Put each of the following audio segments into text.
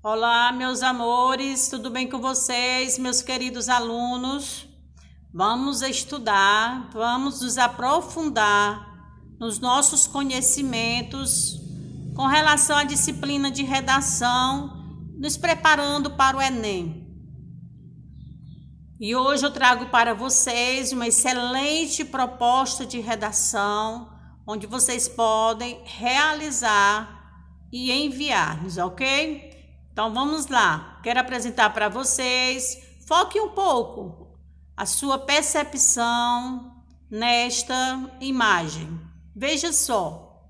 Olá, meus amores, tudo bem com vocês, meus queridos alunos? Vamos estudar, vamos nos aprofundar nos nossos conhecimentos com relação à disciplina de redação, nos preparando para o Enem. E hoje eu trago para vocês uma excelente proposta de redação, onde vocês podem realizar e enviar-nos, ok? Então vamos lá, quero apresentar para vocês, foque um pouco a sua percepção nesta imagem. Veja só,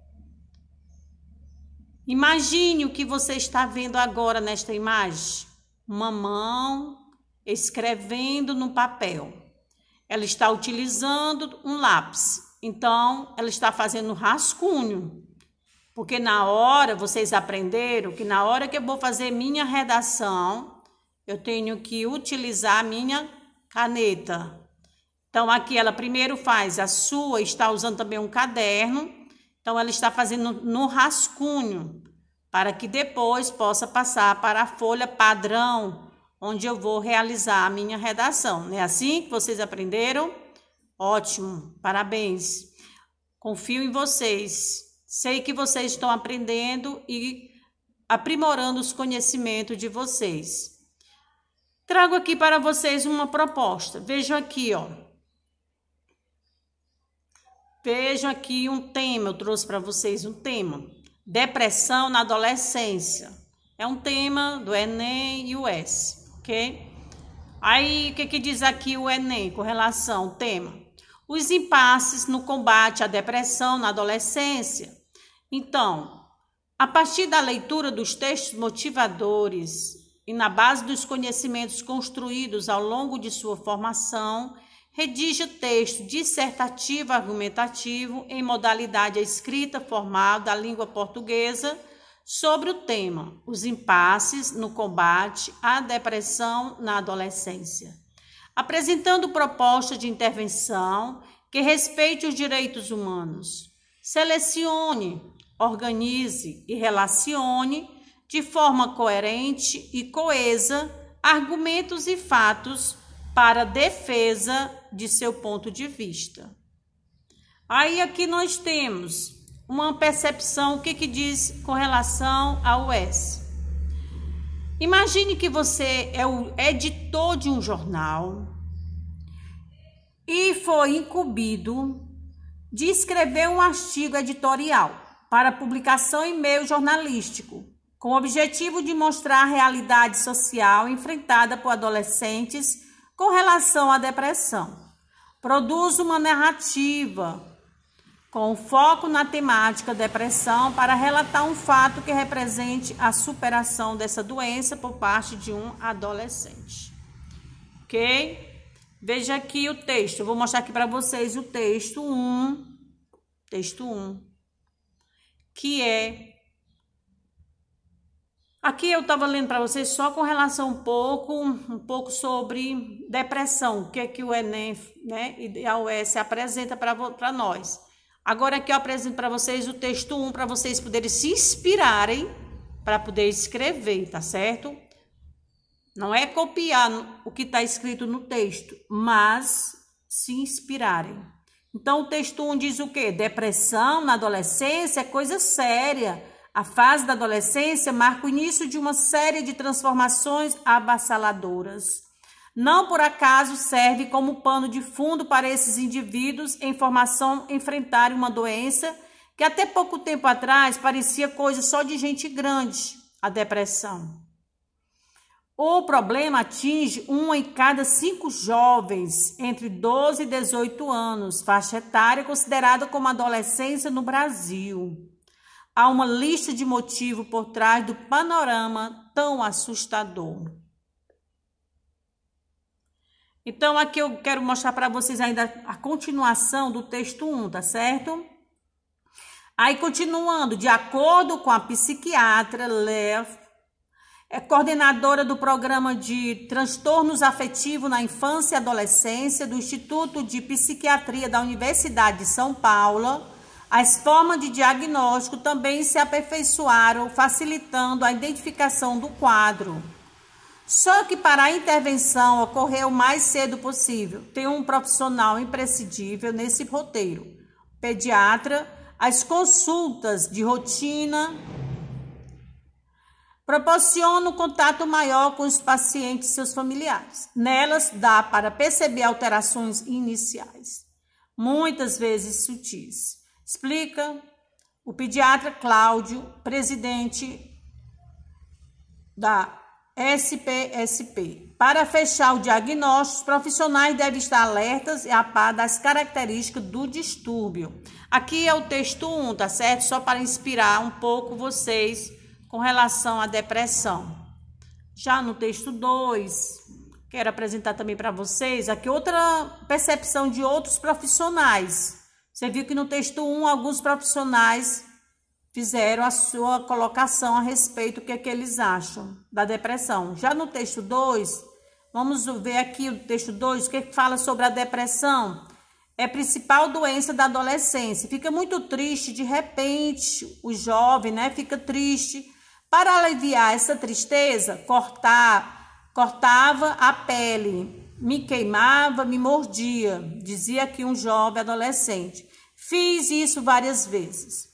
imagine o que você está vendo agora nesta imagem, uma mão escrevendo no papel. Ela está utilizando um lápis, então ela está fazendo rascunho. Porque na hora, vocês aprenderam que na hora que eu vou fazer minha redação, eu tenho que utilizar a minha caneta. Então, aqui ela primeiro faz, a sua está usando também um caderno, então ela está fazendo no rascunho, para que depois possa passar para a folha padrão, onde eu vou realizar a minha redação. Não é assim que vocês aprenderam? Ótimo, parabéns. Confio em vocês. Sei que vocês estão aprendendo e aprimorando os conhecimentos de vocês. Trago aqui para vocês uma proposta. Vejam aqui, ó. Vejam aqui um tema. Eu trouxe para vocês um tema. Depressão na adolescência. É um tema do Enem e US, ok? Aí, o que diz aqui o Enem com relação ao tema? Os impasses no combate à depressão na adolescência. Então, a partir da leitura dos textos motivadores e na base dos conhecimentos construídos ao longo de sua formação, redija texto dissertativo argumentativo em modalidade escrita formal da língua portuguesa sobre o tema Os impasses no combate à depressão na adolescência, apresentando proposta de intervenção que respeite os direitos humanos. Selecione, organize e relacione de forma coerente e coesa argumentos e fatos para defesa de seu ponto de vista. Aí aqui nós temos uma percepção, o que diz com relação ao US. Imagine que você é o editor de um jornal e foi incumbido de escrever um artigo editorial para publicação em meio jornalístico, com o objetivo de mostrar a realidade social enfrentada por adolescentes com relação à depressão. Produz uma narrativa com foco na temática depressão para relatar um fato que represente a superação dessa doença por parte de um adolescente. Ok? Veja aqui o texto. Eu vou mostrar aqui para vocês o texto 1. Texto 1. Que é... Aqui eu estava lendo para vocês só com relação um pouco sobre depressão. O que é que o Enem, né, e a US apresenta para nós. Agora aqui eu apresento para vocês o texto 1, para vocês poderem se inspirarem para poder escrever, tá certo? Não é copiar o que está escrito no texto, mas se inspirarem. Então, o texto 1 diz o quê? Depressão na adolescência é coisa séria. A fase da adolescência marca o início de uma série de transformações avassaladoras. Não por acaso serve como pano de fundo para esses indivíduos em formação enfrentarem uma doença que até pouco tempo atrás parecia coisa só de gente grande, a depressão. O problema atinge 1 em cada 5 jovens entre 12 e 18 anos, faixa etária considerada como adolescência no Brasil. Há uma lista de motivos por trás do panorama tão assustador. Então, aqui eu quero mostrar para vocês ainda a continuação do texto 1, tá certo? Aí, continuando, de acordo com a psiquiatra Lev, é coordenadora do programa de transtornos afetivos na infância e adolescência do Instituto de Psiquiatria da Universidade de São Paulo, As formas de diagnóstico também se aperfeiçoaram, facilitando a identificação do quadro. Só que para a intervenção ocorrer o mais cedo possível, tem um profissional imprescindível nesse roteiro: pediatra. As consultas de rotina proporcionam um contato maior com os pacientes e seus familiares. Nelas dá para perceber alterações iniciais, muitas vezes sutis. Explica o pediatra Cláudio, presidente da SPSP. Para fechar o diagnóstico, os profissionais devem estar alertas e a par das características do distúrbio. Aqui é o texto 1, tá certo? Só para inspirar um pouco vocês com relação à depressão. Já no texto 2, quero apresentar também para vocês aqui outra percepção de outros profissionais. Você viu que no texto 1, alguns profissionais fizeram a sua colocação a respeito do que eles acham da depressão. Já no texto 2, vamos ver aqui o texto 2, o que fala sobre a depressão. É a principal doença da adolescência. Fica muito triste, de repente, o jovem, né, fica triste. Para aliviar essa tristeza, cortava a pele, me queimava, me mordia, dizia aqui um jovem adolescente. Fiz isso várias vezes.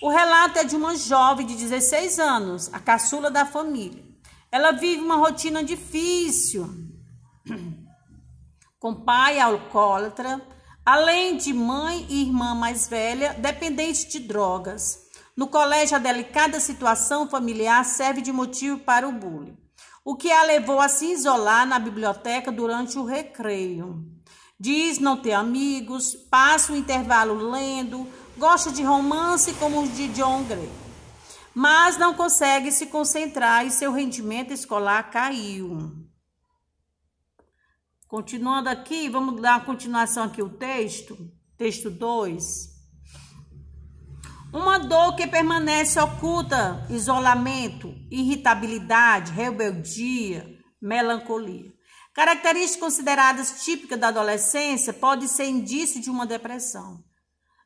O relato é de uma jovem de 16 anos, a caçula da família. Ela vive uma rotina difícil, com pai alcoólatra, além de mãe e irmã mais velha, dependentes de drogas. No colégio, a delicada situação familiar serve de motivo para o bullying, o que a levou a se isolar na biblioteca durante o recreio. Diz não ter amigos, passa o intervalo lendo, gosta de romance como o de John Gray, mas não consegue se concentrar e seu rendimento escolar caiu. Continuando aqui, vamos dar uma continuação aqui o texto 2. Uma dor que permanece oculta, isolamento, irritabilidade, rebeldia, melancolia. Características consideradas típicas da adolescência podem ser indício de uma depressão.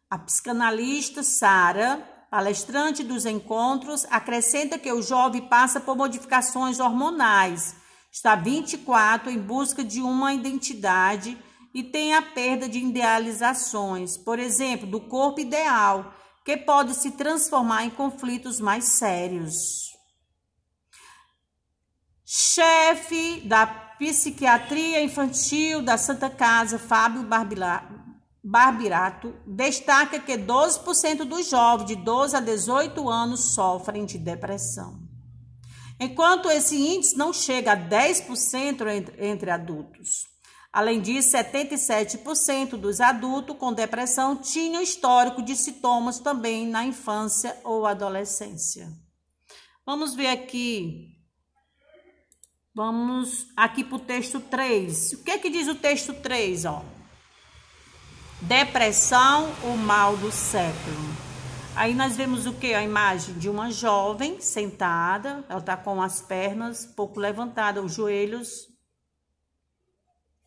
A psicanalista Sara, palestrante dos encontros, acrescenta que o jovem passa por modificações hormonais, está 24 em busca de uma identidade e tem a perda de idealizações, por exemplo, do corpo ideal, que pode se transformar em conflitos mais sérios. Chefe da psiquiatria infantil da Santa Casa, Fábio Barbirato, destaca que 12% dos jovens de 12 a 18 anos sofrem de depressão, enquanto esse índice não chega a 10% entre adultos. Além disso, 77% dos adultos com depressão tinham histórico de sintomas também na infância ou adolescência. Vamos ver aqui. Vamos aqui para o texto 3. O que é que diz o texto 3? Depressão, o mal do século. Aí nós vemos o que? A imagem de uma jovem sentada. Ela está com as pernas um pouco levantadas, os joelhos.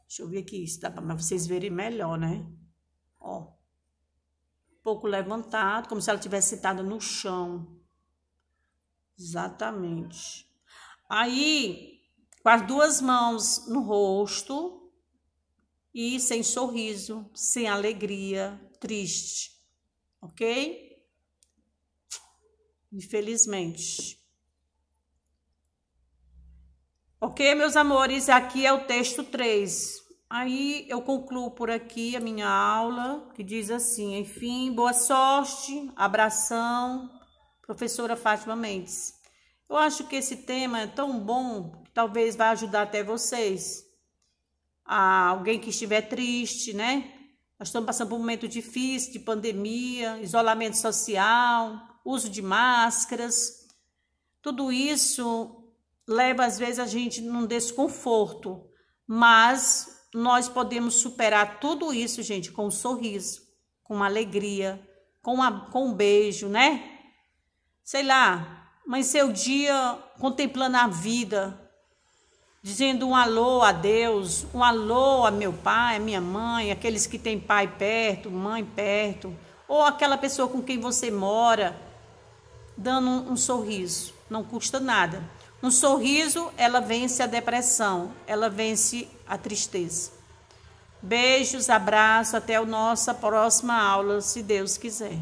Deixa eu ver aqui, isso dá para vocês verem melhor, né? Um pouco levantado, como se ela estivesse sentada no chão. Exatamente. Aí, com as duas mãos no rosto e sem sorriso, sem alegria, triste. Ok? Infelizmente. Ok, meus amores? Aqui é o texto 3. Aí eu concluo por aqui a minha aula, que diz assim: enfim, boa sorte, abração, professora Fátima Mendes. Eu acho que esse tema é tão bom que talvez vai ajudar até vocês. Alguém que estiver triste, né? Nós estamos passando por um momento difícil de pandemia, isolamento social, uso de máscaras. Tudo isso leva às vezes a gente num desconforto, mas nós podemos superar tudo isso, gente, com um sorriso, com uma alegria, com um beijo, né? Sei lá, mas seu dia contemplando a vida, dizendo um alô a Deus, um alô a meu pai, a minha mãe, aqueles que têm pai perto, mãe perto, ou aquela pessoa com quem você mora, dando um sorriso. Não custa nada. Um sorriso, ela vence a depressão, ela vence a tristeza. Beijos, abraço, até a nossa próxima aula, se Deus quiser.